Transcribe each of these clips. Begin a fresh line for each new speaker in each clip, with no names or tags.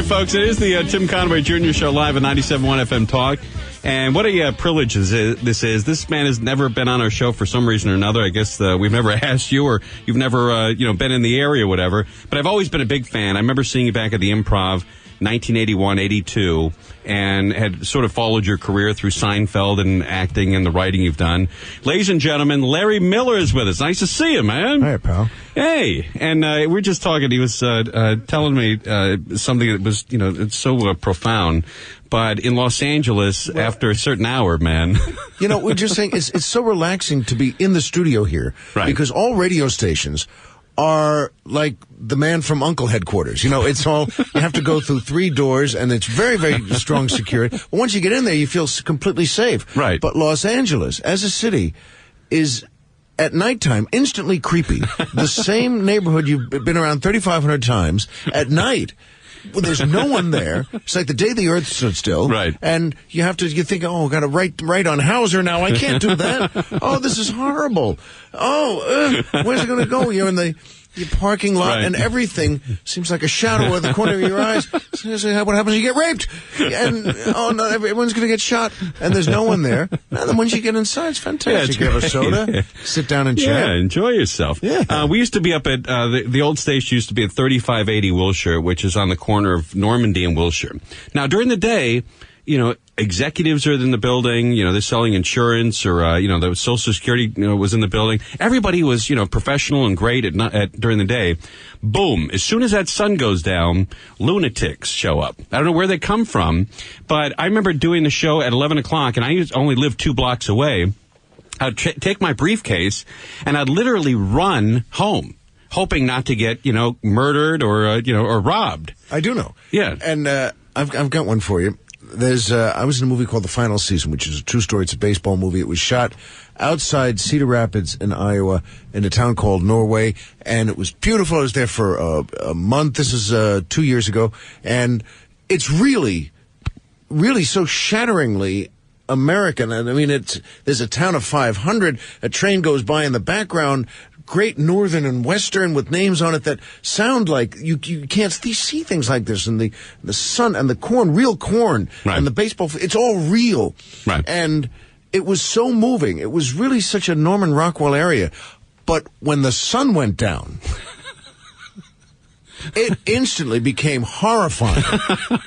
folks. It is the Tim Conway Jr. Show live at 97.1 FM Talk. And what a privilege this is. This man has never been on our show for some reason or another. I guess we've never asked you, or you've never been in the area or whatever. But I've always been a big fan. I remember seeing you back at the Improv 1981, 82, and had sort of followed your career through Seinfeld and acting and the writing you've done. Ladies and gentlemen, Larry Miller is with us. Nice to see you, man.
Hey, pal.
Hey. And we're just talking. He was telling me something that was, it's so profound. But in Los Angeles, after a certain hour, man.
We're just saying it's so relaxing to be in the studio here.
Right.
Because all radio stations are like the man from Uncle headquarters. It's all, you have to go through 3 doors, and it's very, very strong security. But once you get in there, you feel completely safe.
Right.
But Los Angeles, as a city, is at nighttime instantly creepy. The same neighborhood you've been around 3,500 times, at night, well, there's no one there. It's like the day the earth stood still.
Right.
And you think, I've got to write on Hauser now. I can't do that. Oh, this is horrible. Oh, where's it going to go? You're in the parking lot,
right.
And everything seems like a shadow at the corner of your eyes. So what happens? You get raped. And, everyone's going to get shot. And there's no one there. And then once you get inside, it's fantastic.
Yeah,
you have a soda, sit down and chat.
Yeah, enjoy yourself.
Yeah.
We used to be up at, the old station used to be at 3580 Wilshire, which is on the corner of Normandy and Wilshire. Now, during the day, executives are in the building, they're selling insurance, or, the Social Security, was in the building. Everybody was, professional and great during the day. Boom. As soon as that sun goes down, lunatics show up. I don't know where they come from, but I remember doing the show at 11 o'clock, and I only lived 2 blocks away. I'd take my briefcase, and I'd literally run home, hoping not to get, murdered or robbed.
I do know.
Yeah.
And, I've got one for you. I was in a movie called The Final Season, which is a true story. It's a baseball movie. It was shot outside Cedar Rapids in Iowa in a town called Norway, and it was beautiful. I was there for a month. This is 2 years ago, and it's really, really so shatteringly American. And I mean, there's a town of 500. A train goes by in the background. Great Northern and Western with names on it that sound like you can't see things like this, and the sun and the corn, real corn,
right.
And the baseball, it's all real.
Right.
And it was so moving. It was really such a Norman Rockwell area. But when the sun went down, it instantly became horrifying.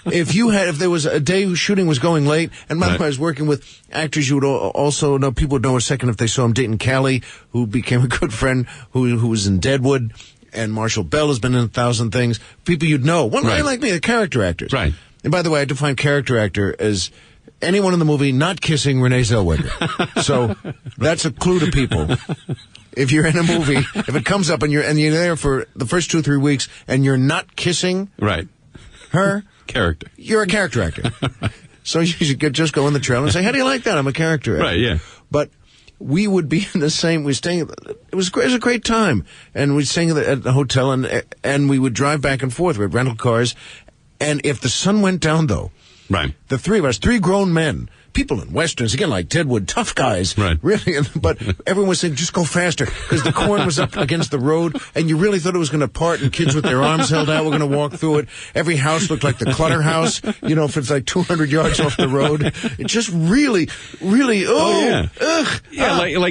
If there was a day whose shooting was going late, and by the way, I was working with actors you would also know, people would know a second if they saw him, Dayton Callie, who became a good friend, who was in Deadwood, and Marshall Bell has been in 1,000 things. People you'd know. One guy like me, the character actors.
Right.
And by the way, I define character actor as anyone in the movie not kissing Renee Zellweger. So that's a clue to people. If you're in a movie, if it comes up and you're there for the first 2 or 3 weeks and you're not kissing
right.
her
character,
you're a character actor. So you should just go in the trailer and say, "How do you like that? I'm a character actor."
Right. Yeah.
But we would be in the same. It was a great time, and we'd stay at the hotel, and we would drive back and forth. We had rental cars, and if the sun went down, though,
right,
the 3 of us, 3 grown men. People in Westerns, again, like Deadwood, tough guys.
Right.
Really. But everyone was saying, just go faster, because the corn was up against the road, and you really thought it was going to part, and kids with their arms held out were going to walk through it. Every house looked like the Clutter House, if it's like 200 yards off the road. It just really,
like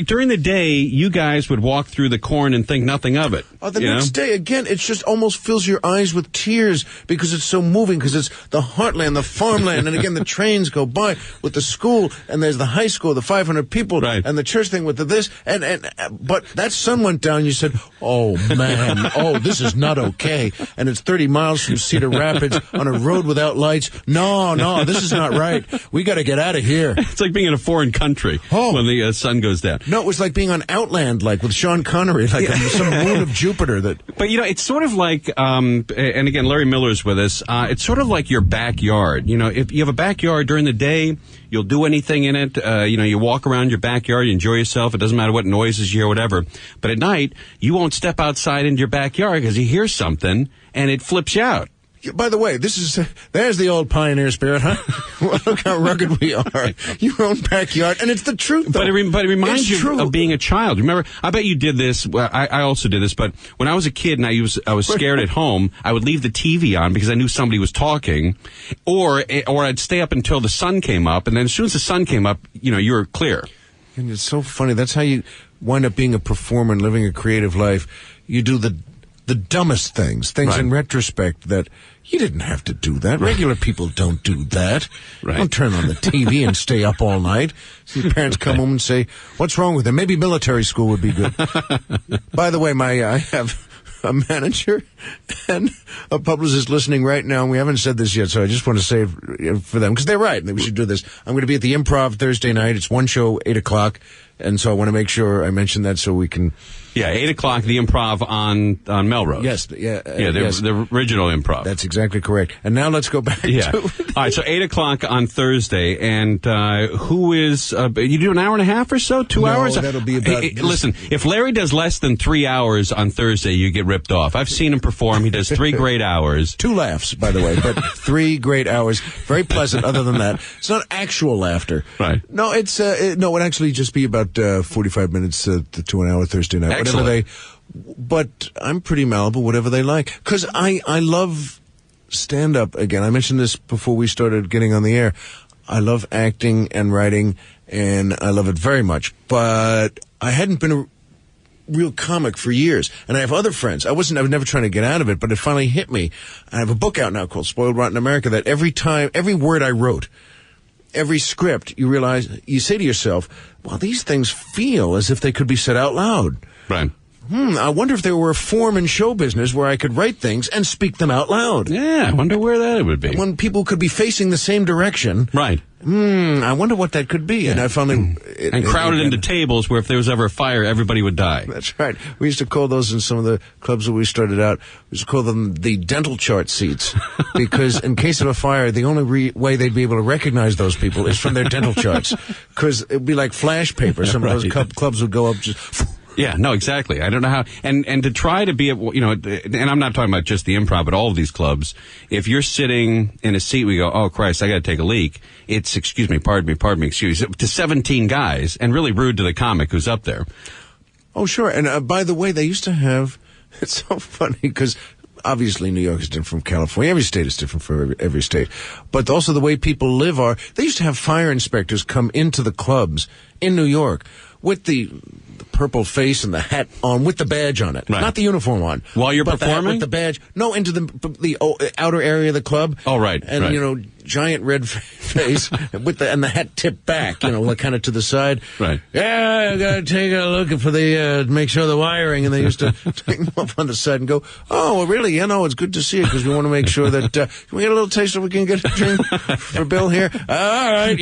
during the day, you guys would walk through the corn and think nothing of it.
The next day, again, it just almost fills your eyes with tears, because it's so moving, because it's the heartland, the farmland, and again, the trains go by with the school, and there's the high school, the 500 people,
right.
And the church thing with the this, but that sun went down, you said, oh man, this is not okay, and it's 30 miles from Cedar Rapids on a road without lights. No, this is not right. We got to get out of here.
It's like being in a foreign country when the sun goes down.
No, it was like being on Outland, like with Sean Connery, like some moon of Jupiter. But
it's sort of like, and again, Larry Miller's with us. It's sort of like your backyard. If you have a backyard during the day, you'll do anything in it. You walk around your backyard, you enjoy yourself. It doesn't matter what noises you hear, whatever. But at night, you won't step outside into your backyard because you hear something and it flips you out.
By the way, there's the old pioneer spirit, huh? Well, look how rugged we are. Your own backyard. And it's the truth, though.
But it reminds you of being a child. Remember, I bet you did this. Well, I also did this, but when I was a kid and I was scared at home, I would leave the TV on because I knew somebody was talking, or I'd stay up until the sun came up, and then as soon as the sun came up, you were clear.
And it's so funny. That's how you wind up being a performer and living a creative life. You do the dumbest things
right.
in retrospect that you didn't have to do that. Regular people don't do that.
Right.
Don't turn on the TV and stay up all night. So your parents come home and say, what's wrong with them? Maybe military school would be good. By the way, I have a manager and a publicist listening right now, and we haven't said this yet, so I just want to say it for them, because they're right, and we should do this. I'm going to be at the Improv Thursday night. It's one show, 8 o'clock, and so I want to make sure I mention that so we can...
Yeah, 8 o'clock, the Improv on Melrose.
Yes,
the original Improv.
That's exactly correct. And now let's go back to...
All right, so 8 o'clock on Thursday, and who is... you do an hour and a half or so? 2 hours?
No, that'll be about...
Listen, if Larry does less than 3 hours on Thursday, you get ripped off. I've seen him perform. He does 3 great hours.
2 laughs, by the way, but 3 great hours. Very pleasant, other than that. It's not actual laughter.
Right.
No, it would actually just be about 45 minutes to 1 hour Thursday night.
Excellent.
But I'm pretty malleable, whatever they like. Because I love stand-up. Again, I mentioned this before we started getting on the air. I love acting and writing, and I love it very much. But I hadn't been a real comic for years. And I have other friends. I was never trying to get out of it, but it finally hit me. I have a book out now called Spoiled Rotten America that every word I wrote, every script, you say to yourself, well, these things feel as if they could be said out loud.
Right.
I wonder if there were a form in show business where I could write things and speak them out loud.
Yeah, I wonder where that would be.
When people could be facing the same direction.
Right.
I wonder what that could be. Yeah. And I found
and crowded into tables where if there was ever a fire, everybody would die.
That's right. We used to call those in some of the clubs that we started out, we used to call them the dental chart seats. Because in case of a fire, the only way they'd be able to recognize those people is from their dental charts. Because it'd be like flash paper. Some of those clubs would go up just...
Yeah, no, exactly. I don't know how, and to try to be, and I'm not talking about just the Improv, but all of these clubs, if you're sitting in a seat, we go, oh, Christ, I got to take a leak. It's, pardon me, to 17 guys, and really rude to the comic who's up there.
Oh, sure. And by the way, they used to have, it's so funny, because obviously New York is different from California. Every state is different from every state. But also the way people live they used to have fire inspectors come into the clubs in New York with the purple face and the hat on with the badge on it.
Right.
Not the uniform on.
While you're performing?
With the badge. No, into the outer area of the club.
Oh, right.
And,
right.
Giant red face and the hat tipped back, kind of to the side.
Right.
Yeah, I got to take a look for make sure the wiring. And they used to take them up on the side and go, oh, well, really? It's good to see it because we want to make sure that, can we get a little taste so we can get a drink for Bill here? All right,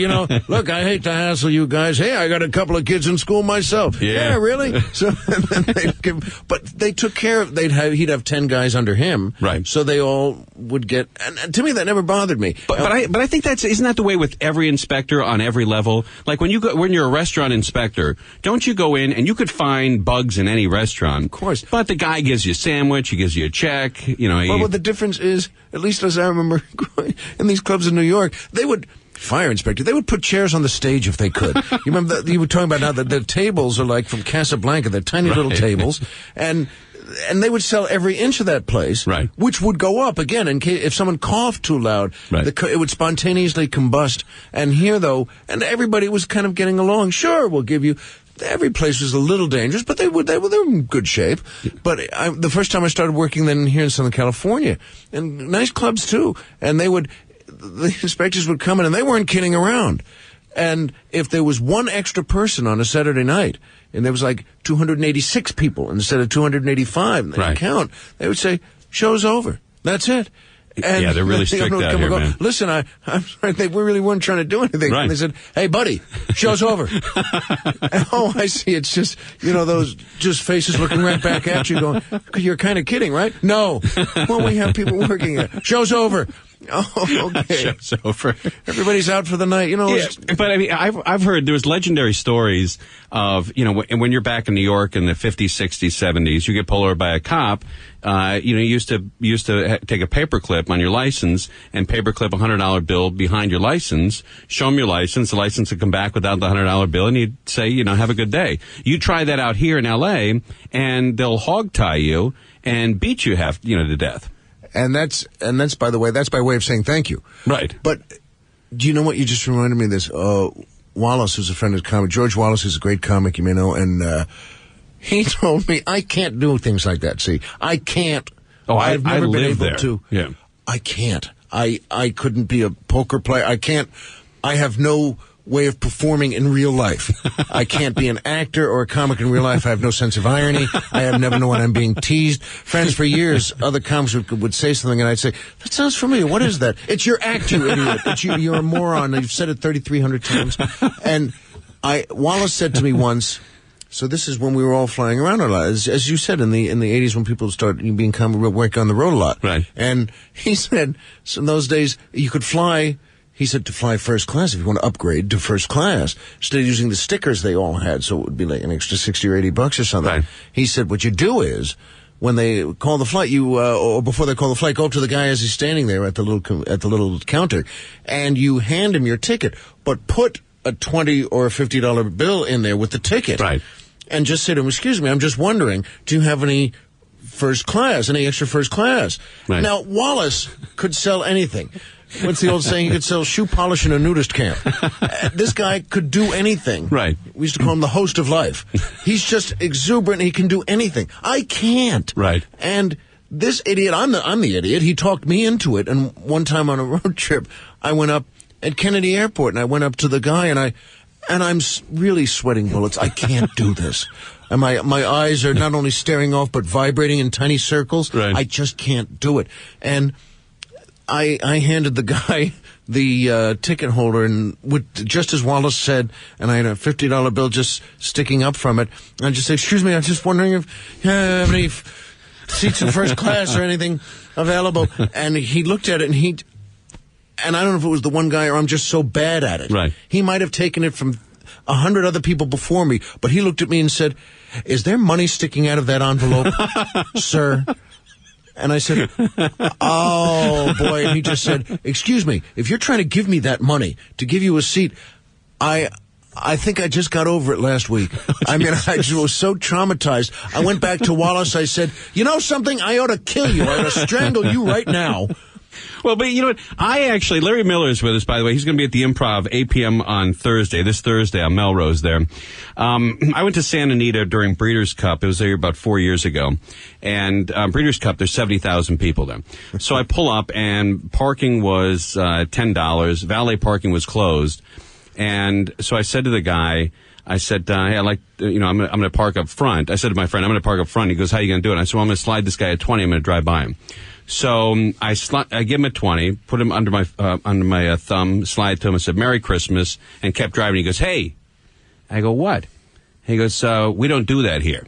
look, I hate to hassle you guys. Hey, I got a couple of kids in school myself.
Yeah,
really? So, and then but they took care of, he'd have 10 guys under him.
Right.
So they all would get, and to me that never bothered me.
But I think isn't that the way with every inspector on every level? Like when you're a restaurant inspector, don't you go in and you could find bugs in any restaurant?
Of course.
But the guy gives you a sandwich, he gives you a check,
Well, the difference is, at least as I remember in these clubs in New York, they would put chairs on the stage if they could. You remember you were talking about now that the tables are like from Casablanca, they're tiny little tables, and they would sell every inch of that place,
right,
which would go up again in case if someone coughed too loud,
right,
it would spontaneously combust. And here, though, and everybody was kind of getting along. Sure, we'll give you. Every place was a little dangerous, but they were in good shape. But the first time I started working then here in Southern California, and nice clubs too, and the inspectors would come in and they weren't kidding around. And if there was one extra person on a Saturday night, and there was like 286 people instead of 285, and they count, they would say, show's over. That's it. And
yeah, they're really strict out here, man.
Listen, I'm sorry, they really weren't trying to do anything.
Right.
And they said, hey, buddy, show's over. Oh, I see. It's just, those just faces looking right back at you going, you're kind of kidding, right? No. Well, we have people working here. Show's over. Oh, okay.
Show's over.
Everybody's out for the night. You know,
Yeah, but I mean, I've heard there was legendary stories of, you know, when you're back in New York in the 50s, 60s, 70s, you get pulled over by a cop. You know, you used to take a paperclip on your license and paperclip $100 bill behind your license, show them your license. The license would come back without the $100 bill, and you'd say, you know, have a good day. You try that out here in L.A., and they'll hog tie you and beat you to death.
And that's by the way, that's by way of saying thank you.
Right.
But do you know what? You just reminded me of this. Wallace, who's a friend of the comic, George Wallace is a great comic, you may know, and he told me, I can't do things like that, see. I can't.
Oh,
I've never been able
there.
to.
Yeah.
I can't. I couldn't be a poker player. I can't. I have no way of performing in real life. I can't be an actor or a comic in real life. I have no sense of irony. I have never known when I'm being teased. Friends, for years, other comics would say something, and I'd say, that sounds familiar. What is that? It's your act, you idiot. You're a moron. You've said it 3,300 times. And Wallace said to me once, so this is when we were all flying around a lot, as you said, in the 80s when people started being work on the road a lot.
Right.
And he said, so in those days, you could fly. He said to fly first class if you want to upgrade to first class, instead of using the stickers they all had, so it would be like an extra $60 or $80 or something.
Right.
He said, what you do is, when they call the flight, or before they call the flight, go up to the guy as he's standing there at the little counter, and you hand him your ticket, but put a $20 or a $50 bill in there with the ticket.
Right.
And just say to him, excuse me, I'm just wondering, do you have any first class, any extra first class?
Right.
Now, Wallace could sell anything. What's the old saying? He could sell shoe polish in a nudist camp. This guy could do anything.
Right.
We used to call him the host of life. He's just exuberant. He can do anything. I can't.
Right.
And this idiot, I'm the idiot. He talked me into it. And one time on a road trip, I went up at Kennedy Airport, and I went up to the guy, and I'm really sweating bullets. I can't do this. And my eyes are not only staring off, but vibrating in tiny circles.
Right.
I just can't do it. And I handed the guy the ticket holder, and just as Wallace said, and I had a $50 bill just sticking up from it. And I just said, excuse me, I'm just wondering if you have any seats in first class or anything available. And he looked at it, and I don't know if it was the one guy or I'm just so bad at it.
Right.
He might have taken it from 100 other people before me, but he looked at me and said, is there money sticking out of that envelope, sir? And I said, oh, boy. And he just said, excuse me, if you're trying to give me that money to give you a seat, I think I just got over it last week. I mean, I just was so traumatized. I went back to Wallace. I said, you know something? I ought to kill you. I ought to strangle you right now.
Well, but you know what? Larry Miller is with us, by the way. He's going to be at the Improv, 8 p.m. on this Thursday on Melrose there. I went to Santa Anita during Breeders' Cup. It was there about 4 years ago. And Breeders' Cup, there's 70,000 people there. So I pull up, and parking was $10. Valet parking was closed. And so I said to the guy, I said, hey, I'm going to park up front. I said to my friend, I'm going to park up front. He goes, how are you going to do it? I said, well, I'm going to slide this guy at 20. I'm going to drive by him. So I give him a 20, put him under my thumb, slide to him, and said, Merry Christmas, and kept driving. He goes, hey. I go, what? He goes, we don't do that here.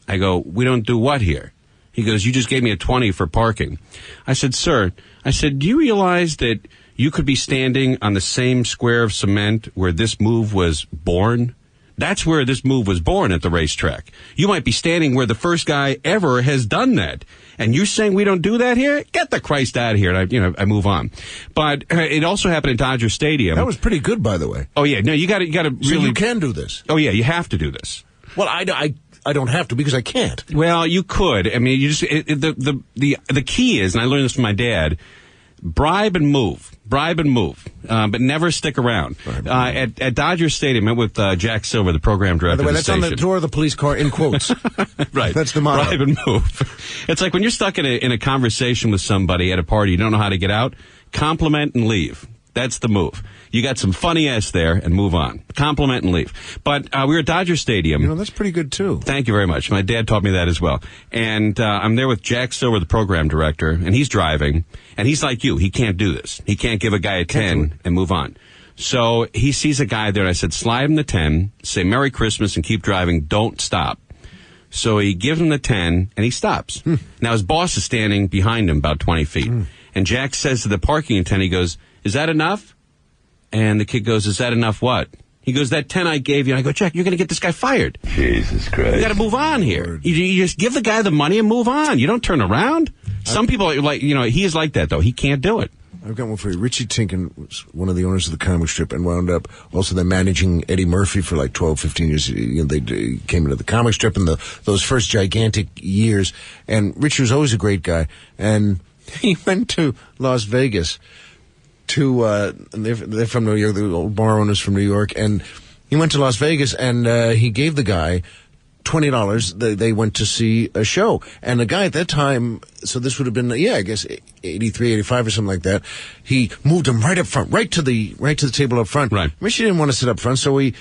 I go, we don't do what here? He goes, you just gave me a 20 for parking. I said, sir, do you realize that you could be standing on the same square of cement where this move was born? That's where this move was born, at the racetrack. You might be standing where the first guy ever has done that. And you're saying we don't do that here? Get the Christ out of here. And I move on. But it also happened at Dodger Stadium.
That was pretty good, by the way.
Oh yeah. No, you got to really.
So you can do this.
Oh yeah, you have to do this.
Well, I don't have to because I can't.
Well, you could. I mean, you just the key is, and I learned this from my dad. Bribe and move, but never stick around. At Dodger Stadium, I met with Jack Silver, the program director.
By the way,
of the
that's
station.
on the door of the police car in quotes.
Right,
that's the motto.
Bribe and move. It's like when you're stuck in a conversation with somebody at a party, you don't know how to get out. Compliment and leave. That's the move. You got some funny ass there, and move on. Compliment and leave. But we were at Dodger Stadium.
That's pretty good, too.
Thank you very much. My dad taught me that as well. And I'm there with Jack Silver, the program director, and he's driving. And he's like you. He can't do this. He can't give a guy a 10 and move on. So he sees a guy there, and I said, slide him the 10, say Merry Christmas, and keep driving. Don't stop. So he gives him the 10, and he stops. Now, his boss is standing behind him about 20 feet. And Jack says to the parking attendant, he goes, "Is that enough?" And the kid goes, "Is that enough what?" He goes, "That 10 I gave you." And I go, "Jack, you're going to get this guy fired.
Jesus Christ.
You got to move on here. You just give the guy the money and move on. You don't turn around." Some people are like, he is like that, though. He can't do it.
I've got one for you. Richie Tinkin was one of the owners of the comic strip and wound up also then managing Eddie Murphy for like 12, 15 years. They came into the comic strip in those first gigantic years. And Richie was always a great guy. And he went to Las Vegas and they're from New York, the old bar owners from New York. And he went to Las Vegas and he gave the guy $20. They went to see a show. And the guy at that time, so this would have been, I guess 83, 85 or something like that. He moved him right up front, right to the table up front.
Right.
Richie didn't want to sit up front, so we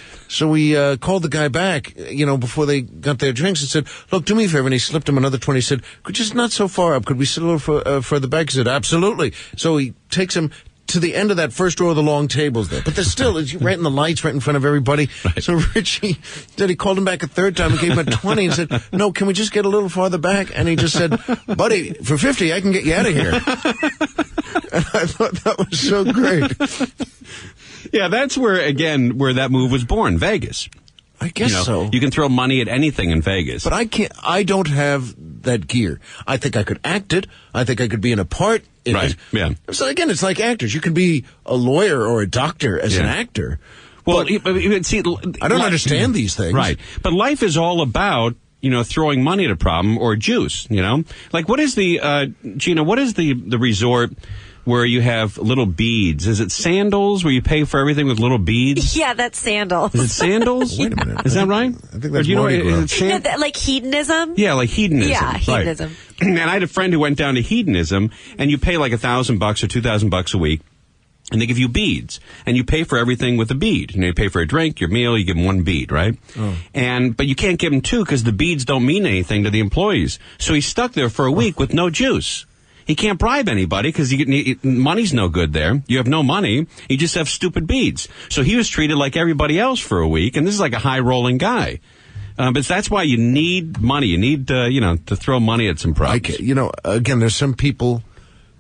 called the guy back, before they got their drinks and said, "Look, do me a favor." And he slipped him another 20. He said, "Could just not so far up. Could we sit a little further back?" He said, "Absolutely." So he takes him to the end of that first row of the long tables there. But there's still, it's right in the lights, right in front of everybody. Right. So Richie said he called him back a third time and gave him a 20 and said, "No, can we just get a little farther back?" And he just said, "Buddy, for 50, I can get you out of here." And I thought that was so great.
Yeah, that's where that move was born, Vegas.
I guess so.
You can throw money at anything in Vegas.
But I don't have that gear. I think I could act it. I think I could be in a part in
right.
it.
Yeah.
So again, it's like actors. You can be a lawyer or a doctor as an actor.
Well,
see, I don't understand these things.
Right. But life is all about, throwing money at a problem or juice, Like, what is Gina, what is the resort where you have little beads? Is it Sandals, where you pay for everything with little beads?
Yeah, that's Sandals.
Is it Sandals?
Wait a minute.
Is that right?
I think that's Mardi Gras.
Like hedonism?
Yeah, like hedonism.
Yeah, hedonism.
Right. And I had a friend who went down to hedonism, and you pay like $1,000 or $2,000 a week, and they give you beads, and you pay for everything with a bead. You pay for a drink, your meal, you give them one bead, right? Oh. But you can't give them two because the beads don't mean anything to the employees. So he's stuck there for a week with no juice. He can't bribe anybody because money's no good there. You have no money. You just have stupid beads. So he was treated like everybody else for a week, and this is like a high-rolling guy. But that's why you need money. You need, to throw money at some problems.
Again, there's some people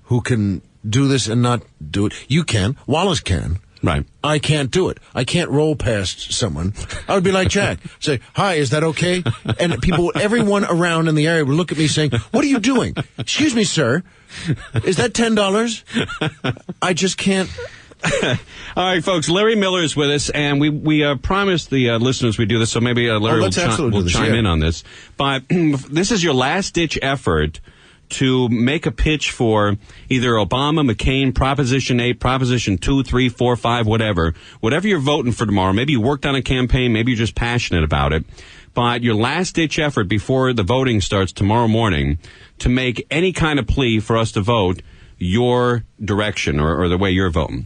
who can do this and not do it. You can. Wallace can.
Right.
I can't do it. I can't roll past someone. I would be like Jack. Say, "Hi, is that okay?" And everyone around in the area would look at me saying, "What are you doing?" "Excuse me, sir. Is that $10? I just can't.
All right, folks. Larry Miller is with us, and we promised the listeners we'd do this, so maybe Larry will chime in on this. But this is your last-ditch effort to make a pitch for either Obama, McCain, Proposition 8, Proposition 2, 3, 4, 5, whatever you're voting for tomorrow. Maybe you worked on a campaign, maybe you're just passionate about it. But your last-ditch effort before the voting starts tomorrow morning to make any kind of plea for us to vote your direction or the way you're voting.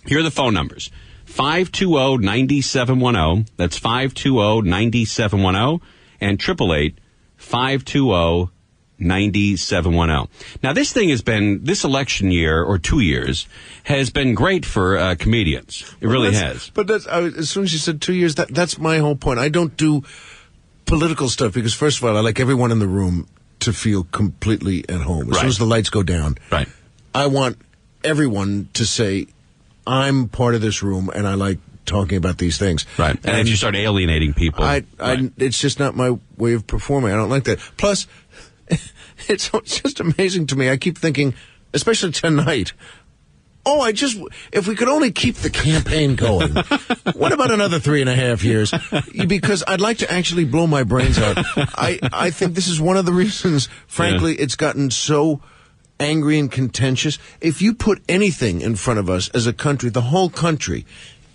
Here are the phone numbers. 520-9710. That's 520-9710. And 888-520-9710. Now, this election year, or 2 years, has been great for comedians. It really has.
But as soon as you said 2 years, that's my whole point. I don't do political stuff because, first of all, I like everyone in the room to feel completely at home. As soon as the lights go down,
right.
I want everyone to say, "I'm part of this room and I like talking about these things."
Right. And if you start alienating people.
It's just not my way of performing. I don't like that. Plus, it's just amazing to me. I keep thinking, especially tonight, if we could only keep the campaign going, what about another 3.5 years? Because I'd like to actually blow my brains out. I think this is one of the reasons, frankly, it's gotten so angry and contentious. If you put anything in front of us as a country, the whole country,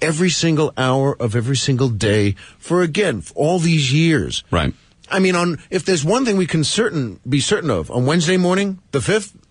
every single hour of every single day for all these years.
Right.
I mean, if there's one thing we can be certain of, on Wednesday morning,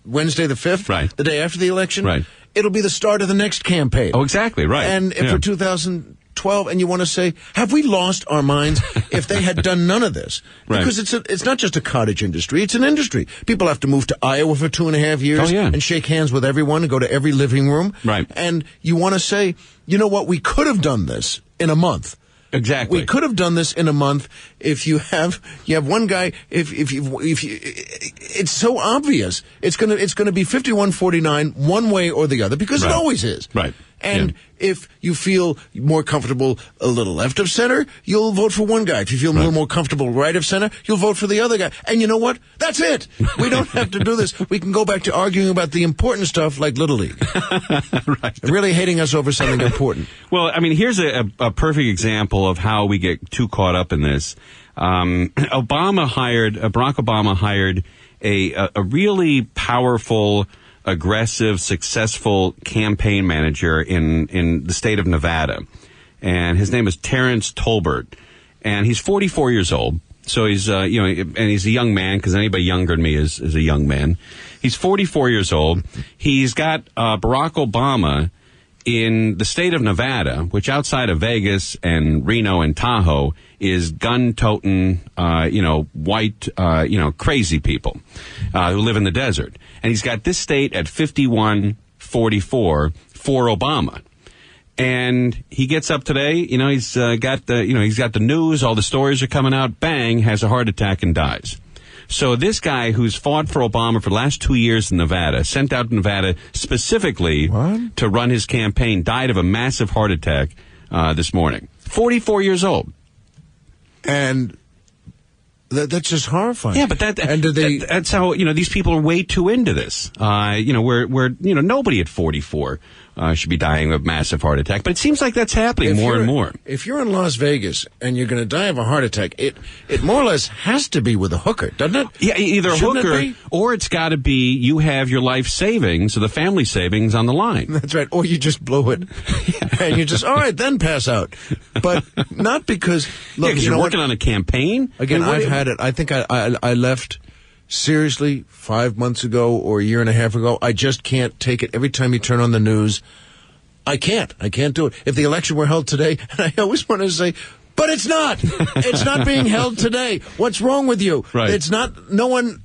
Wednesday the 5th,
right.
the day after the election,
right.
It'll be the start of the next campaign.
Oh, exactly, right.
And for 2012, and you want to say, have we lost our minds if they had done none of this?
Right.
Because it's not just a cottage industry, it's an industry. People have to move to Iowa for 2.5 years and shake hands with everyone and go to every living room.
Right.
And you want to say, you know what, we could have done this in a month.
Exactly.
We could have done this in a month if you have one guy, if you, it's so obvious. It's going to be 51-49 one way or the other because it always is.
Right.
And if you feel more comfortable a little left of center, you'll vote for one guy. If you feel a little more comfortable right of center, you'll vote for the other guy. And you know what? That's it. We don't have to do this. We can go back to arguing about the important stuff like Little League.
Right.
Really hating us over something important.
Well, I mean, here's a perfect example of how we get too caught up in this. Barack Obama hired a really powerful, aggressive, successful campaign manager in the state of Nevada. And his name is Terrence Tolbert. And he's 44 years old. So he's, and he's a young man, because anybody younger than me is a young man. He's 44 years old. He's got Barack Obama in the state of Nevada, which outside of Vegas and Reno and Tahoe is gun-toting, white, crazy people who live in the desert. And he's got this state at 51-44 for Obama. And he gets up today, he's got the news, all the stories are coming out, bang, has a heart attack and dies. So this guy who's fought for Obama for the last 2 years in Nevada, sent out to Nevada specifically to run his campaign, died of a massive heart attack this morning. 44 years old.
And that's just horrifying.
Yeah, but that's how, these people are way too into this. Nobody at 44 should be dying of a massive heart attack. But it seems like that's happening more and more.
If you're in Las Vegas and you're going to die of a heart attack, it more or less has to be with a hooker, doesn't it?
Yeah, either a hooker or it's got to be you have your life savings or the family savings on the line.
That's right. Or you just blow it. And you just, all right, then pass out. But not because, look,
because you're working on a campaign.
Again, I've had it. I think I left seriously 5 months ago or a year and a half ago. I just can't take it. Every time you turn on the news, I can't do it. If the election were held today, and I always want to say, but it's not. It's not being held today. What's wrong with you?
Right.
It's not,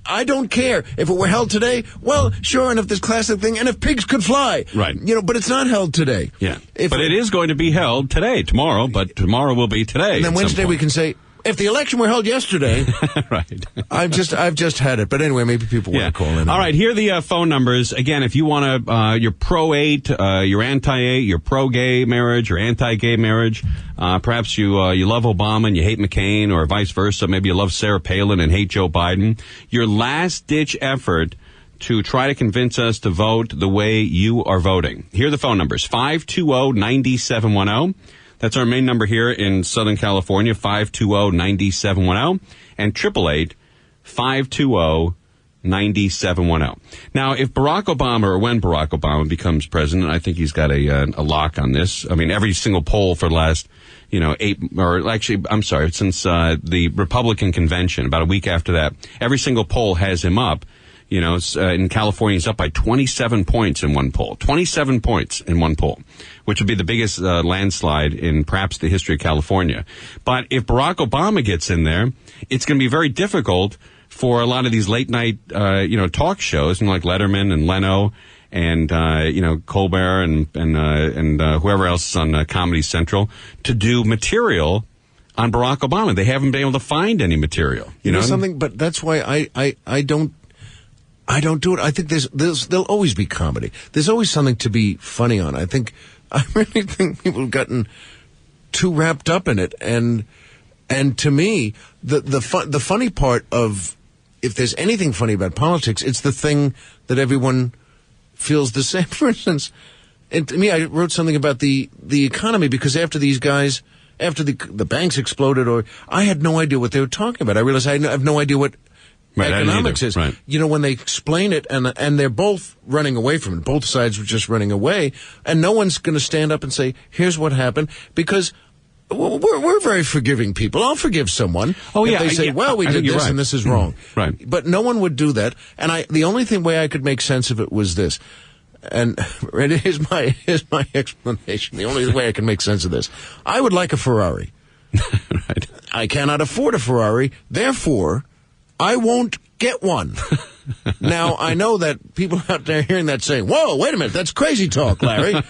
I don't care. If it were held today, well, sure, and if this classic thing, and if pigs could fly.
Right.
But it's not held today.
Yeah. But it is going to be held tomorrow, but tomorrow will be today.
And then Wednesday we can say, if the election were held yesterday,
right.
I've just had it. But anyway, maybe people want to call in.
All right, here are the phone numbers. Again, if you want to, you're pro-8, you're anti-8, you're pro-gay marriage, or anti-gay marriage. Perhaps you love Obama and you hate McCain, or vice versa. Maybe you love Sarah Palin and hate Joe Biden. Your last-ditch effort to try to convince us to vote the way you are voting. Here are the phone numbers: 520-9710. That's our main number here in Southern California, 520-9710, and 888-520-9710. Now, if Barack Obama, or when Barack Obama becomes president, I think he's got a lock on this. I mean, every single poll for the last, since the Republican convention, about a week after that, every single poll has him up. In California, he's up by 27 points in one poll. 27 points in one poll, which would be the biggest landslide in perhaps the history of California. But if Barack Obama gets in there, it's going to be very difficult for a lot of these late-night, talk shows, like Letterman and Leno and, Colbert and whoever else is on Comedy Central, to do material on Barack Obama. They haven't been able to find any material. You know
something? But that's why I don't do it. I think there'll always be comedy. There's always something to be funny on. I really think people have gotten too wrapped up in it. And to me, the funny part of, if there's anything funny about politics, it's the thing that everyone feels the same. For instance, and to me, I wrote something about the economy, because after these guys, after the banks exploded, I had no idea what they were talking about. I realized I have no idea what economics is.
Right.
When they explain it, and they're both running away from it. Both sides were just running away, and no one's going to stand up and say, here's what happened, because we're very forgiving people. I'll forgive someone if they say, well, we did this and this is wrong.
Right.
But no one would do that. And the only way I could make sense of it was this. And here's my explanation. The only way I can make sense of this. I would like a Ferrari.
Right.
I cannot afford a Ferrari. Therefore, I won't get one. Now, I know that people out there hearing that saying, whoa, wait a minute, that's crazy talk, Larry.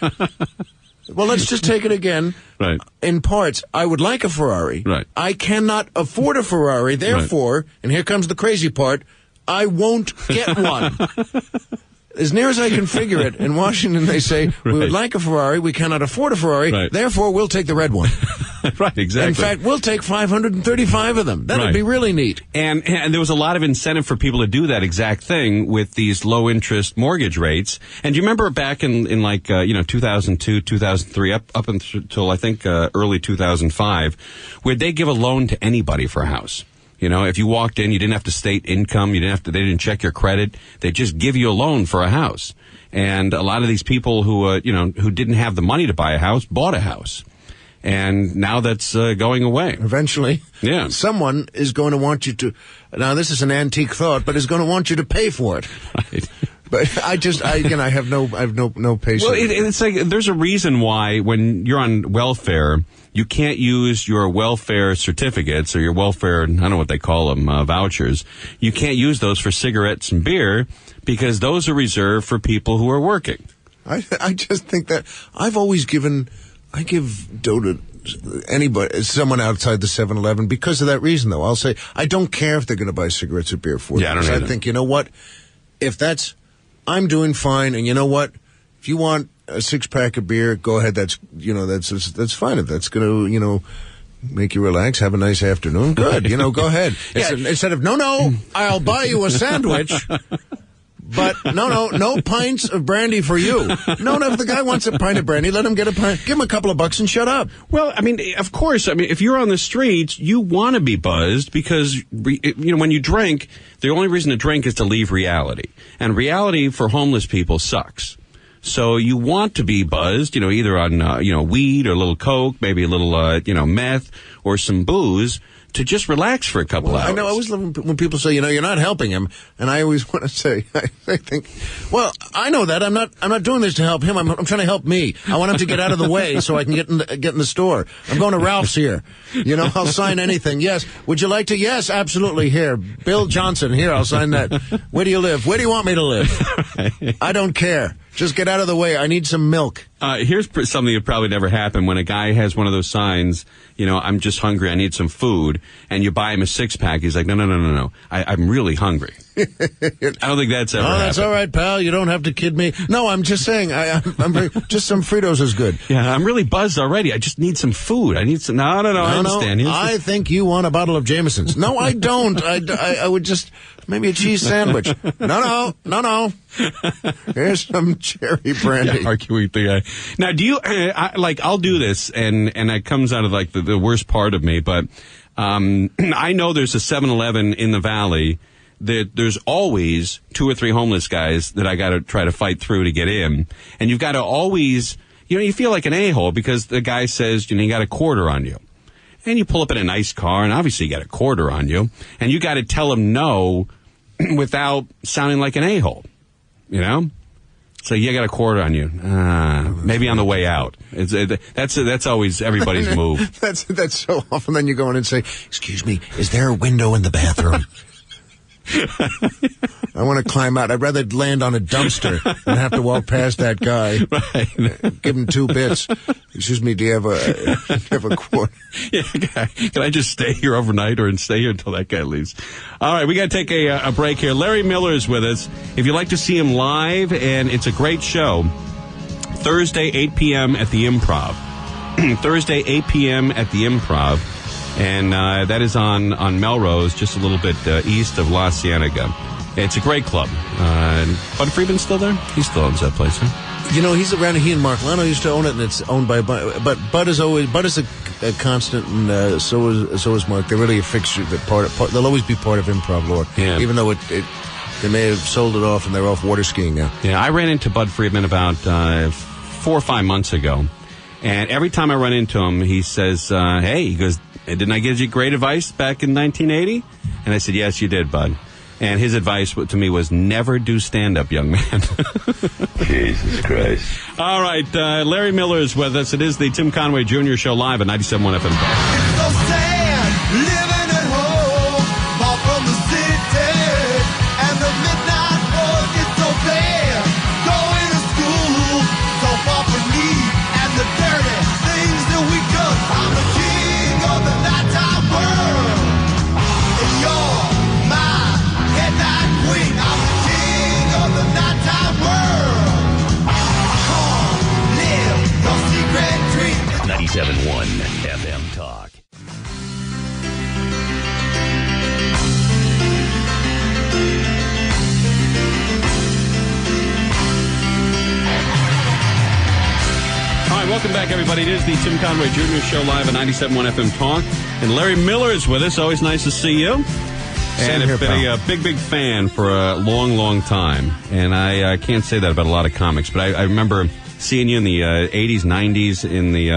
Well, let's just take it again.
Right.
In parts, I would like a Ferrari.
Right.
I cannot afford a Ferrari. Therefore, and here comes the crazy part, I won't get one. As near as I can figure it, in Washington they say, we would like a Ferrari, we cannot afford a Ferrari, therefore we'll take the red one.
Right, exactly.
In fact, we'll take 535 of them. That would be really neat.
And there was a lot of incentive for people to do that exact thing with these low-interest mortgage rates. And do you remember back in 2002, 2003, up until, I think, early 2005, where they give a loan to anybody for a house? You know, if you walked in, you didn't have to state income, they didn't check your credit. They just give you a loan for a house. And a lot of these people who didn't have the money to buy a house bought a house. And now that's going away.
Eventually, someone is going to want you to. Now, this is an antique thought, but is going to want you to pay for it.
Right.
But I have no patience.
Well, it's like there's a reason why when you're on welfare, you can't use your welfare certificates or your welfare, I don't know what they call them, vouchers. You can't use those for cigarettes and beer because those are reserved for people who are working.
I just think that I give dough to anybody, someone outside the 7-Eleven because of that reason, though. I'll say, I don't care if they're going to buy cigarettes or beer for you.
Yeah, I don't either.
I think, you know what? I'm doing fine, and you know what? If you want a 6-pack of beer, go ahead. That's fine. If that's going to, make you relax, have a nice afternoon, good. Go ahead. Instead of, no, I'll buy you a sandwich. But no pints of brandy for you. No, if the guy wants a pint of brandy, let him get a pint. Give him a couple of bucks and shut up.
Well, I mean, of course. I mean, if you're on the streets, you want to be buzzed because, when you drink, the only reason to drink is to leave reality. And reality for homeless people sucks. So you want to be buzzed, either on, weed or a little coke, maybe a little, meth or some booze, to just relax for a couple hours.
I know. I always love when people say, you're not helping him, and I always want to say, I think, well, I know that I'm not doing this to help him. I'm trying to help me. I want him to get out of the way so I can get in the store. I'm going to Ralph's here. I'll sign anything. Yes. Would you like to? Yes, absolutely. Here, Bill Johnson. Here, I'll sign that. Where do you live? Where do you want me to live? I don't care. Just get out of the way. I need some milk.
Here's something that probably never happened. When a guy has one of those signs, I'm just hungry, I need some food, and you buy him a 6-pack, he's like, no. I'm really hungry. I don't think that's ever happened.
That's all right, pal. You don't have to kid me. No, I'm just saying, just some Fritos is good.
Yeah, I'm really buzzed already. I just need some food. I need some, no, I understand.
I think you want a bottle of Jameson's. No, I don't. I would just, maybe a cheese sandwich. No. Here's some cherry brandy.
Yeah, argue with the guy. Now, do you, I'll do this, and it comes out of, the worst part of me, but I know there's a 7-Eleven in the Valley that there's always 2 or 3 homeless guys that I got to try to fight through to get in. And you've got to always, you feel like an a-hole because the guy says, you got a quarter on you. And you pull up in a nice car, and obviously you got a quarter on you. And you got to tell him no without sounding like an a-hole, So you got a quarter on you. Maybe on the way out. That's always everybody's move.
That's so often. Then you go in and say, "Excuse me, is there a window in the bathroom?" I want to climb out. I'd rather land on a dumpster than have to walk past that guy.
Right.
Give him 2 bits. Excuse me, do you have a quarter?
Yeah, can I just stay here overnight or stay here until that guy leaves? All right, we got to take a break here. Larry Miller is with us. If you'd like to see him live, and it's a great show, Thursday, 8 p.m. at the Improv. Thursday, 8 p.m. at the Improv. And that is on Melrose, just a little bit east of La Cienega. It's a great club. Bud Friedman's still there? He still owns that place, huh?
He's around. He and Mark Lano used to own it, and it's owned by Bud. But Bud is a constant, and so is Mark. They're really a fixture. They'll always be part of Improv lore.
Yeah.
Even though they may have sold it off and they're off water skiing now.
Yeah, I ran into Bud Friedman about 4 or 5 months ago, and every time I run into him, he says, "Hey," he goes, "Didn't I give you great advice back in 1980?" And I said, "Yes, you did, Bud." And his advice to me was, never do stand-up, young man.
Jesus Christ.
All right, Larry Miller is with us. It is the Tim Conway Jr. Show live at 97.1 FM.
It's so sad living at home, far from the city, and the midnight road is so bad. Going to school, so far from me, and the day
97.1 FM Talk.
All right, welcome back, everybody. It is the Tim Conway Jr. Show live at 97.1 FM Talk. And Larry Miller is with us. Always nice to see you. And I've been a big fan for a long, long time. And I can't say that about a lot of comics, but I remember seeing you in the 80s, 90s in the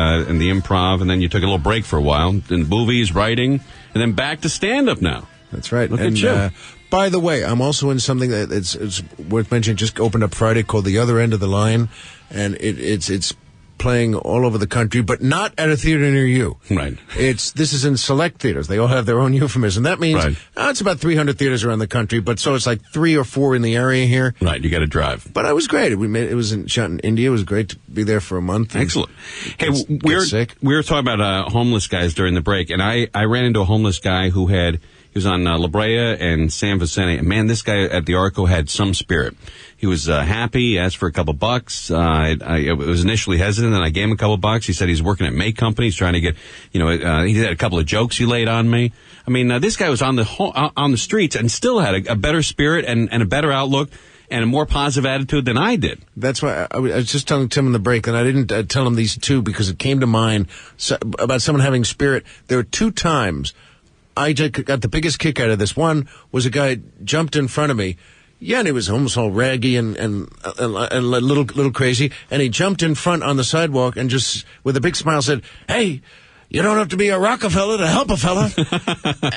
Improv, and then you took a little break for a while in movies, writing, and then back to stand-up now.
That's right.
Look
and,
at you.
By the way, I'm also in something that it's worth mentioning. Just opened up Friday called The Other End of the Line, and it's playing all over the country, but not at a theater near you.
Right.
This is in select theaters. They all have their own euphemism. That means it's about 300 theaters around the country, but so it's like 3 or 4 in the area here.
Right. You got to drive.
But it was great. It was shot in India. It was great to be there for a month.
Excellent. Hey, we were talking about homeless guys during the break, and I ran into a homeless guy who was on La Brea and San Vicente. And man, this guy at the Arco had some spirit. He was happy, asked for a couple bucks. I was initially hesitant, and I gave him a couple bucks. He said he's working at May Company. He's trying to get, he had a couple of jokes he laid on me. I mean, this guy was on the streets and still had a better spirit and a better outlook and a more positive attitude than I did.
That's why I was just telling Tim in the break, and I didn't tell him these two because it came to mind about someone having spirit. There were 2 times I got the biggest kick out of this. One was a guy jumped in front of me. Yeah, and he was almost all raggy and a little crazy. And he jumped in front on the sidewalk and just, with a big smile, said, "Hey, you don't have to be a Rockefeller to help a fella."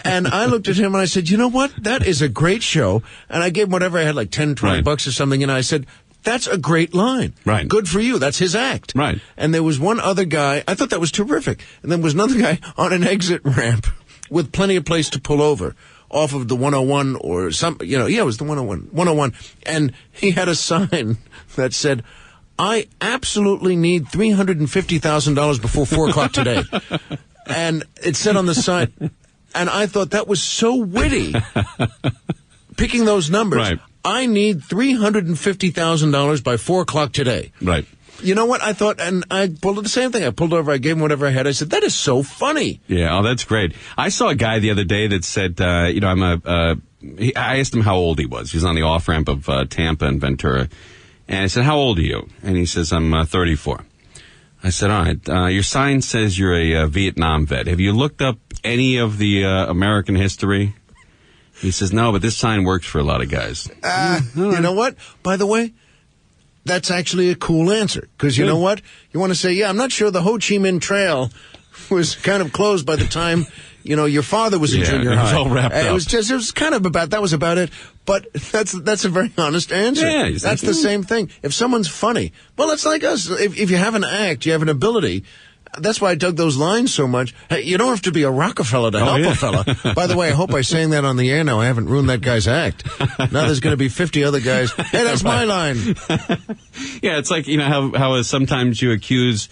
And I looked at him and I said, "You know what? That is a great show." And I gave him whatever I had, like 10, 20 bucks or something. And I said, "That's a great line.
Right.
Good for you. That's his act."
Right.
And there was one other guy. I thought that was terrific. And then there was another guy on an exit ramp with plenty of place to pull over off of the 101 or some, it was the 101. And he had a sign that said, "I absolutely need $350,000 before 4 o'clock today." And it said on the sign, and I thought that was so witty, picking those numbers.
Right.
I need $350,000 by 4 o'clock today.
Right.
You know what? I thought, and I pulled the same thing. I pulled over, I gave him whatever I had. I said, "That is so funny."
Yeah, that's great. I saw a guy the other day that said, I asked him how old he was. He was on the off-ramp of Tampa and Ventura. And I said, "How old are you?" And he says, "I'm 34. I said, "All right, your sign says you're a Vietnam vet. Have you looked up any of the American history?" He says, "No, but this sign works for a lot of guys."
You know what? By the way, that's actually a cool answer. Because you know what? You want to say, "Yeah, I'm not sure the Ho Chi Minh Trail was kind of closed by the time, your father was in junior high."
It was all wrapped up.
It was kind of about, that was about it. But that's a very honest answer.
Yeah,
that's the same thing. If someone's funny, well, it's like us. If you have an act, you have an ability. That's why I dug those lines so much. Hey, you don't have to be a Rockefeller to help a fella. By the way, I hope I'm saying that on the air now. I haven't ruined that guy's act. Now there's going to be 50 other guys. "Hey, that's my line."
Yeah, it's like, how sometimes you accuse,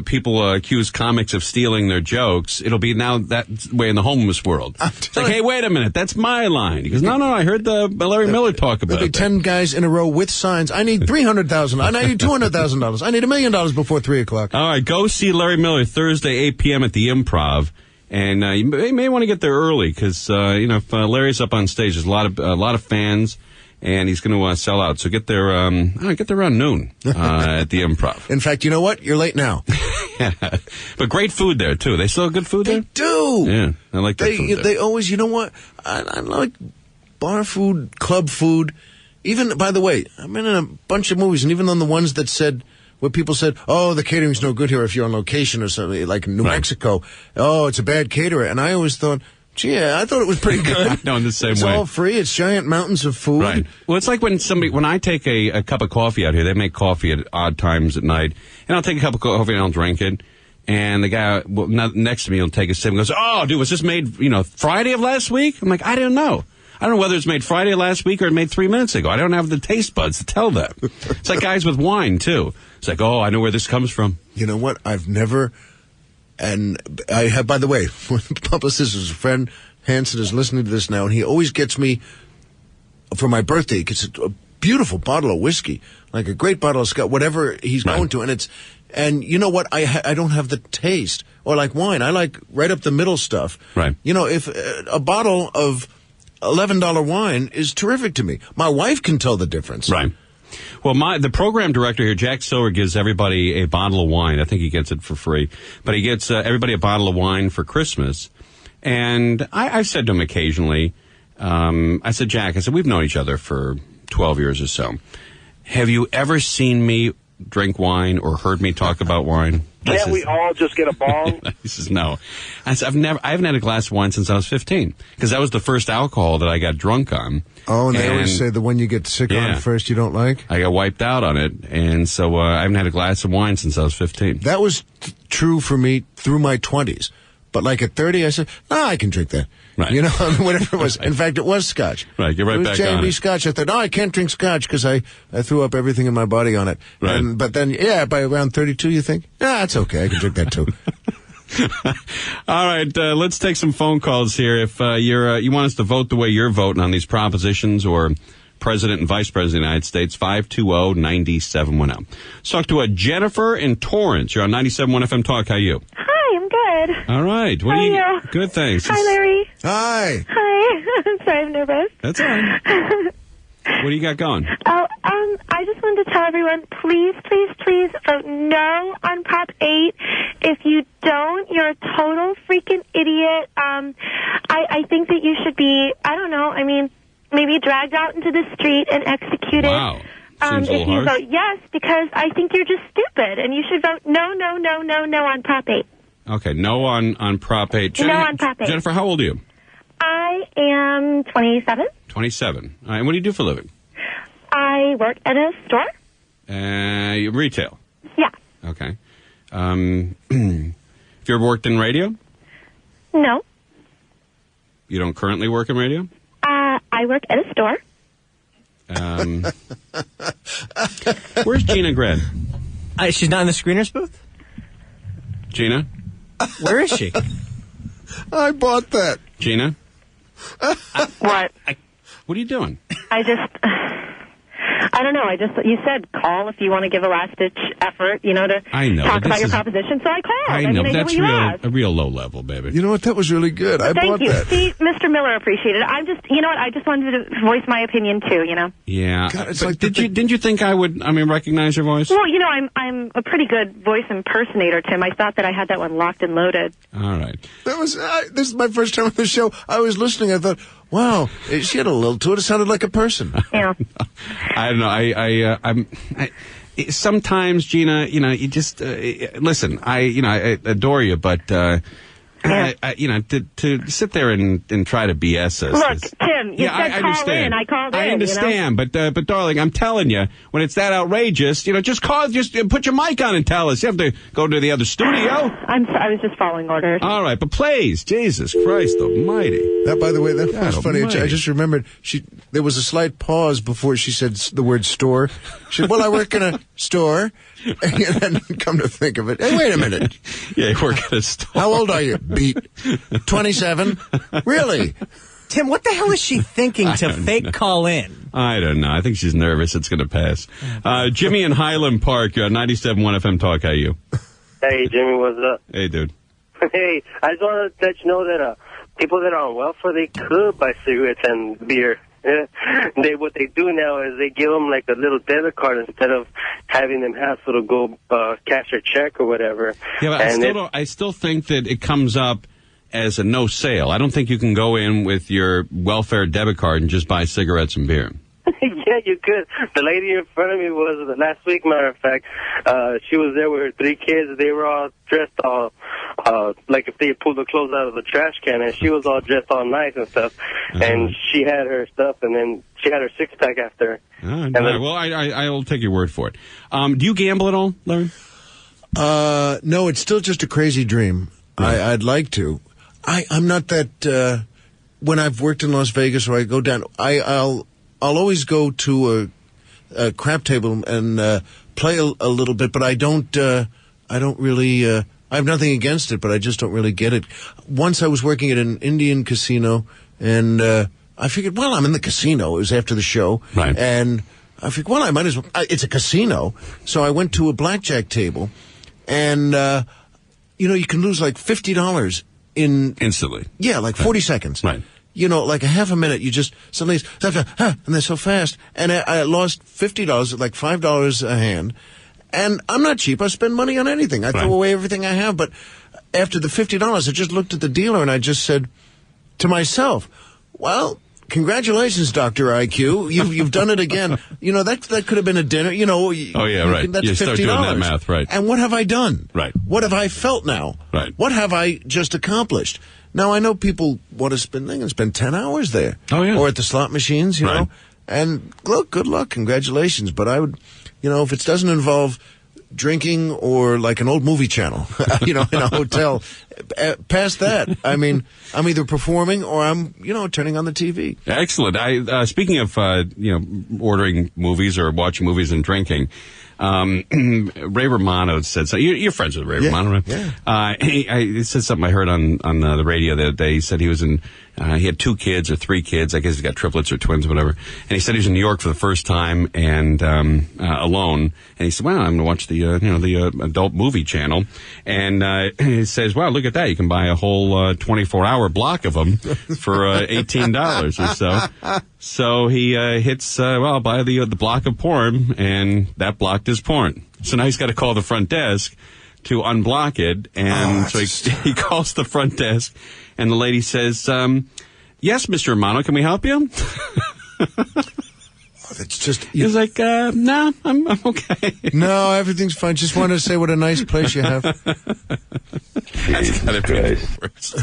people accuse comics of stealing their jokes. It'll be now that way in the homeless world. It's like, "Hey, wait a minute, that's my line." He goes, No, I heard Larry Miller talk about
There'll be 10 guys in a row with signs. "I need $300,000. I need $200,000. I need $1 million before 3 o'clock.
All right, go see Larry Miller Thursday, 8 p.m. at the Improv. And you may want to get there early because, if Larry's up on stage, there's a lot of fans. And he's going to sell out. So get there around noon at the Improv.
In fact, you know what? You're late now.
Yeah. But great food there, too. They still have good food there?
They do.
Yeah, I like that food there.
They always, you know what? I like bar food, club food. Even, by the way, I've been in a bunch of movies, and even on the ones that said, where people said, "Oh, the catering's no good here if you're on location," or something, like in New Mexico. "Oh, it's a bad caterer." And I always thought, "Gee, I thought it was pretty good."
I know, in the same way.
It's all free. It's giant mountains of food.
Right. Well, it's like when I take a cup of coffee out here, they make coffee at odd times at night, and I'll take a cup of coffee and I'll drink it, and the guy next to me will take a sip and goes, "Oh, dude, was this made, Friday of last week?" I'm like, "I don't know. I don't know whether it's made Friday of last week or it made 3 minutes ago. I don't have the taste buds to tell that." It's like guys with wine, too. It's like, "Oh, I know where this comes from."
You know what? I've never, and I have, by the way, one of the publicists is a friend, Hanson, is listening to this now, and he always gets me, for my birthday, he gets a beautiful bottle of whiskey, like a great bottle of Scotch, whatever he's going to, and And you know what? I don't have the taste. Or like wine. I like right up the middle stuff.
Right.
You know, if a bottle of $11 wine is terrific to me. My wife can tell the difference.
Right. Well, the program director here, Jack Silver, gives everybody a bottle of wine. I think he gets it for free. But he gets everybody a bottle of wine for Christmas. And I've said to him occasionally, I said, Jack, we've known each other for 12 years or so. Have you ever seen me drink wine or heard me talk about wine?
Can't we all just get a bong?
He says, no. I said, I haven't had a glass of wine since I was 15, because that was the first alcohol that I got drunk on.
Oh, and they always say the one you get sick on first you don't like?
I got wiped out on it, and so I haven't had a glass of wine since I was 15.
That was true for me through my 20s. But like at 30, I said, I can drink that.
Right.
You know, whatever it was. In fact, it was scotch.
Right, you're right back on
It was
it.
J&B scotch. I thought, I can't drink scotch because I threw up everything in my body on it.
Right.
But then, by around 32, you think, it's okay. I can drink that too.
All right, let's take some phone calls here. If you want us to vote the way you're voting on these propositions or President and Vice President of the United States, 520-9710. Let's talk to Jennifer in Torrance. You're on 97.1 FM Talk. How are you?
Hi, I'm good.
All right.
How are you?
Good, thanks.
Hi, Larry.
Hi.
Hi. I'm sorry, I'm nervous.
That's all right. What do you got going?
I just wanted to tell everyone, please, please, please vote no on Prop 8. If you don't, you're a total freaking idiot. I think that you should be, maybe dragged out into the street and executed.
Wow. Seems a little
if you
harsh.
vote yes, because I think you're just stupid, and you should vote no on Prop 8.
Okay, no on Prop 8.
No on Prop 8.
Jennifer, how old are you?
I am 27.
27. All right, and what do you do for a living?
I work at a store.
Retail.
Yeah.
Okay. Have you ever worked in radio?
No.
You don't currently work in radio?
I work at a store.
Where's Gina Gred?
She's not in the screener's booth?
Gina?
Where is she?
I bought that.
Gina?
What?
What are you doing?
I don't know. You said call if you want to give a last-ditch effort, to
I know,
talk
but
about
this
your
is-
proposition. So I called.
I know,
did
that's
what you asked.
a real low level, baby.
You know what? That was really good. I
Thank
bought
you.
that.
See, Mr. Miller appreciated it. I just wanted to voice my opinion, too,
Yeah.
God, it's
But
like the
didn't you think I would, recognize your voice?
Well, I'm a pretty good voice impersonator, Tim. I thought that I had that one locked and loaded.
All right.
That was this is my first time on the show. I was listening. I thought, wow, she had a little to it. It sounded like a person.
Yeah.
I don't know. Sometimes, Gina, you just listen. I adore you, but to sit there and try to BS us.
Look, Tim, you said
I
call
understand.
in. I called in.
I understand, but darling, I'm telling you, when it's that outrageous, just call, just put your mic on and tell us. You have to go to the other studio.
I was just following orders.
All right, but please, Jesus Christ Almighty.
That, by the way, that was funny.
almighty.
I just remembered there was a slight pause before she said the word store. She said, well, I work in a store. And then come to think of it, hey, wait a minute.
Yeah, you work at a store.
How old are you? Beat 27. Really?
Tim, what the hell is she thinking to fake call in?
I don't know. I think she's nervous. It's going to pass. Jimmy in Highland Park, 97.1 FM Talk. How are you?
Hey, Jimmy, what's up?
Hey, dude.
Hey, I just want to let you know that people that are on welfare, they could buy cigarettes and beer. What they do now is they give them like a little debit card instead of having them hassle to go cash their check or whatever.
Yeah, but
And
I still think that it comes up as a no sale. I don't think you can go in with your welfare debit card and just buy cigarettes and beer.
Yeah, you could. The lady in front of me was last week, matter of fact. She was there with her 3 kids. They were all dressed all like if they pulled the clothes out of the trash can, and she was all dressed all nice and stuff. And she had her stuff, and then she had her 6-pack after.
Well, I'll take your word for it. Do you gamble at all, Larry?
No, it's still just a crazy dream. Yeah. I'd like to. I'm not that. When I've worked in Las Vegas or I go down, I'll always go to a crap table and play a little bit, but I don't really. I have nothing against it, but I just don't really get it. Once I was working at an Indian casino, and I figured, well, I'm in the casino. It was after the show,
right?
And I figured, well, I might as well. It's a casino, so I went to a blackjack table. and you can lose like $50 in
Instantly.
Yeah, like 40 seconds.
Right.
Like a half a minute, you just suddenly, and they're so fast. And I lost $50, like $5 a hand. And I'm not cheap. I spend money on anything. I throw away everything I have. But after the $50, I just looked at the dealer and I just said to myself, well, congratulations, Dr. IQ. You've done it again. That could have been a dinner.
Oh, yeah, right.
That's
you start
$50.
doing that math, right.
And what have I done?
Right.
What have I felt now?
Right.
What have I just accomplished? Now, I know people want to spend 10 hours there.
Oh, yeah.
Or at the slot machines, you
Right.
know. And look, good luck, congratulations. But I would, if it doesn't involve drinking or like an old movie channel, in a hotel, past that, I mean, I'm either performing or I'm, turning on the TV.
Excellent. Speaking of, ordering movies or watching movies and drinking, Ray Romano said so. You're friends with Ray Romano, right?
Yeah.
He said something I heard on the radio the other day. He said he was he had 2 kids or 3 kids. I guess he's got triplets or twins or whatever. And he said he was in New York for the first time and alone. And he said, well, I'm going to watch the adult movie channel. And he says, wow, look at that. You can buy a whole 24-hour block of them for $18 or so. So he hits, I'll buy the block of porn, and that blocked his porn. So now he's got to call the front desk to unblock it, and so he calls the front desk, and the lady says, yes, Mr. Romano, can we help you?
It's just...
He's like, no, I'm okay.
No, everything's fine. Just wanted to say what a nice place you have.
That's gotta be the worst.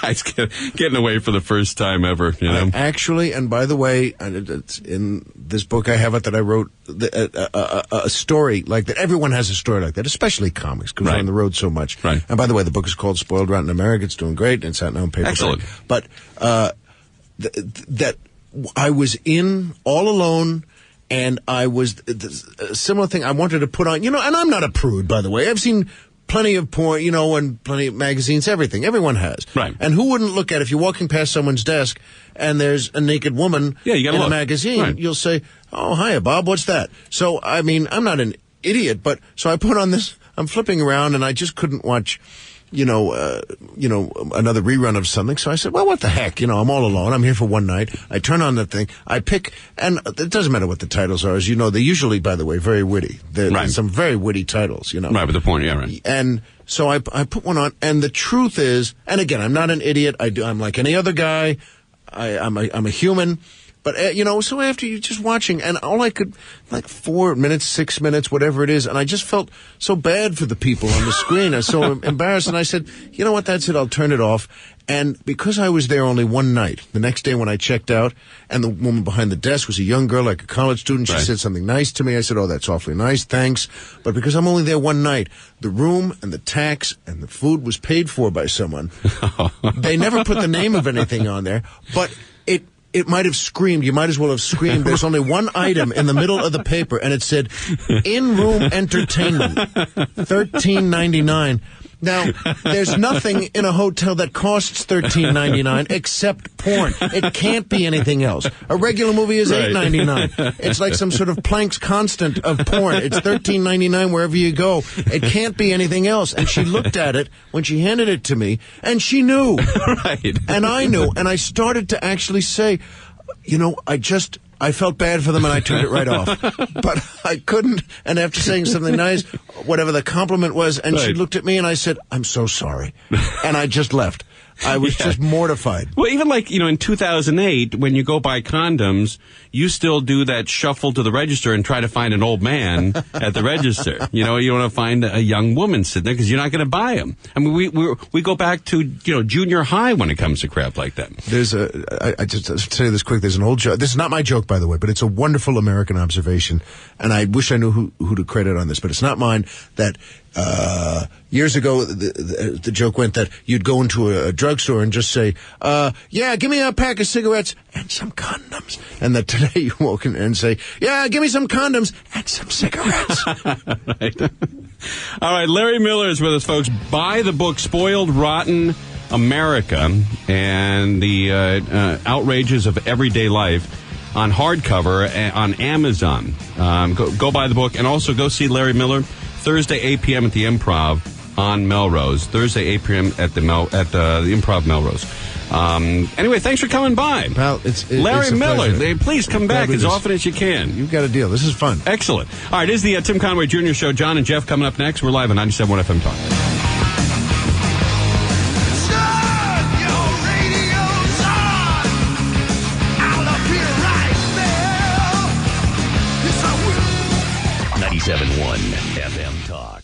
Guys getting away for the first time ever,
Actually, and by the way, it's in this book I have it that I wrote a story like that. Everyone has a story like that, especially comics, because we're on the road so much.
Right.
And by the way, the book is called Spoiled Rotten America. It's doing great, and it's out now in paperback.
Excellent.
But that I was in all alone, and I was a similar thing I wanted to put on, and I'm not a prude, by the way. I've seen plenty of porn, and plenty of magazines, everything. Everyone has.
Right.
And who wouldn't look at if you're walking past someone's desk and there's a naked woman
you gotta
in
look.
a magazine,
Right.
You'll say, oh, hiya, Bob, what's that? So, I mean, I'm not an idiot, so I put on this, I'm flipping around, and I just couldn't watch, another rerun of something. So I said, well, what the heck? I'm all alone. I'm here for one night. I turn on the thing. I pick, and it doesn't matter what the titles are. As you know, they're usually, by the way, very witty. There's some very witty titles,
Right, with the point, yeah, right.
And so I put one on, and the truth is, and again, I'm not an idiot. I'm like any other guy. I'm a human. But, so after you're just watching, and all I could, like 4 minutes, 6 minutes, whatever it is, and I just felt so bad for the people on the screen. I was so embarrassed, and I said, you know what, that's it, I'll turn it off. And because I was there only one night, the next day when I checked out, and the woman behind the desk was a young girl, like a college student, she said something nice to me. I said, oh, that's awfully nice, thanks. But because I'm only there one night, the room and the tax and the food was paid for by someone. They never put the name of anything on there, but it might have screamed. You might as well have screamed. There's only one item in the middle of the paper, and it said, in-room entertainment, $13.99. Now, there's nothing in a hotel that costs $13.99 except porn. It can't be anything else. A regular movie is $8.99. It's like some sort of Planck's constant of porn. It's $13.99 wherever you go. It can't be anything else. And she looked at it when she handed it to me, and she knew.
Right.
And I knew. And I started to actually say, I felt bad for them, and I turned it right off. But I couldn't. And after saying something nice, whatever the compliment was, and she looked at me, and I said, I'm so sorry. And I just left. I was just mortified.
Well, even like, in 2008, when you go buy condoms, you still do that shuffle to the register and try to find an old man at the register. You want to find a young woman sitting there because you're not going to buy them. I mean, we go back to, junior high when it comes to crap like that.
There's I just say this quick, there's an old joke. This is not my joke, by the way, but it's a wonderful American observation, and I wish I knew who to credit on this, but it's not mine, that years ago, the joke went that you'd go into a drugstore and just say, yeah, give me a pack of cigarettes and some condoms. And that today you walk in and say, yeah, give me some condoms and some cigarettes.
Right. All right, Larry Miller is with us, folks. Buy the book, Spoiled Rotten America, and the outrages of everyday life on hardcover on Amazon. Go buy the book, and also go see Larry Miller Thursday, 8 p.m. at the Improv on Melrose. Thursday, 8 p.m. at the Improv Melrose. Anyway, thanks for coming by.
Pal,
Larry
it's a
Miller,
pleasure.
please come back
Glad we
as
just-
often as you can.
You've got a deal. This is fun.
Excellent. All right, this is the Tim Conway Jr. Show. John and Jeff coming up next. We're live on 97.1 FM Talk.
Turn your radios on. I'll appear right there. Yes, I will.
97.1 FM Talk.